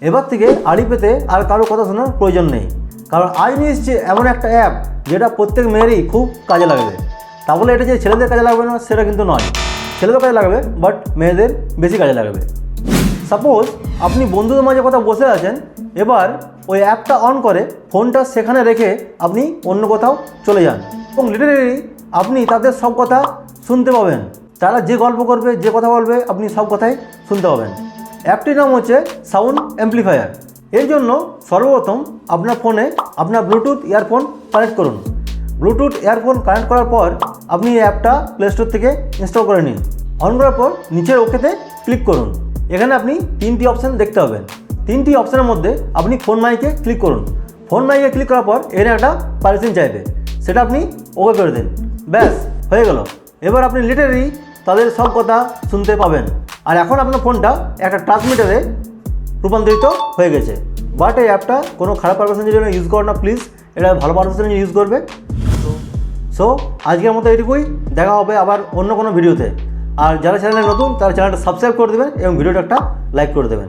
এবার থেকে আড়ি পেতে আর কারো কথা শোনার প্রয়োজন নেই, কারণ আজ নিয়ে এসছে এমন একটা অ্যাপ যেটা প্রত্যেক মেয়েরই খুব কাজে লাগবে। তা বলে এটা যে ছেলেদের কাজে লাগবে না সেটা কিন্তু নয়, ছেলেদের কাজে লাগবে বাট মেয়েদের বেশি কাজে লাগবে। সাপোজ আপনি বন্ধুদের মাঝে কথা বসে আছেন, এবার ওই অ্যাপটা অন করে ফোনটা সেখানে রেখে আপনি অন্য কোথাও চলে যান এবং লিটারেলি আপনি তাদের সব কথা শুনতে পাবেন। তারা যে গল্প করবে, যে কথা বলবে, আপনি সব কথাই শুনতে পাবেন। অ্যাপটির নাম হচ্ছে সাউন্ড অ্যাম্প্লিফায়ার। এর জন্য সর্বপ্রথম আপনার ফোনে আপনার ব্লুটুথ ইয়ারফোন কানেক্ট করুন। ব্লুটুথ ইয়ারফোন কানেক্ট করার পর আপনি এই অ্যাপটা প্লে স্টোর থেকে ইনস্টল করে নিন। অন করার পর নিচের ওকেতে ক্লিক করুন। এখানে আপনি তিনটি অপশান দেখতে পাবেন। তিনটি অপশানের মধ্যে আপনি ফোন মাইকে ক্লিক করুন। ফোন মাইকে ক্লিক করার পর এখানে একটা পারমিশন চাইবে, সেটা আপনি ওকে করে দিন। ব্যাস হয়ে গেল। এবার আপনি লিটারেলি তাদের সব কথা শুনতে পাবেন। আর এখন আপনার ফোনটা একটা ট্রান্সমিটারে রূপান্তরিত হয়ে গেছে। বাট এই অ্যাপটা কোনো খারাপ পারপাসের জন্য ইউজ করো না প্লিজ, এটা ভালো পারপাসের জন্য ইউজ করবে। সো আজকের মতো এটুকুই, দেখা হবে আবার অন্য কোনো ভিডিওতে। আর যারা চ্যানেলে নতুন তারা চ্যানেলটা সাবস্ক্রাইব করে দেবেন এবং ভিডিওটা একটা লাইক করে দেবেন।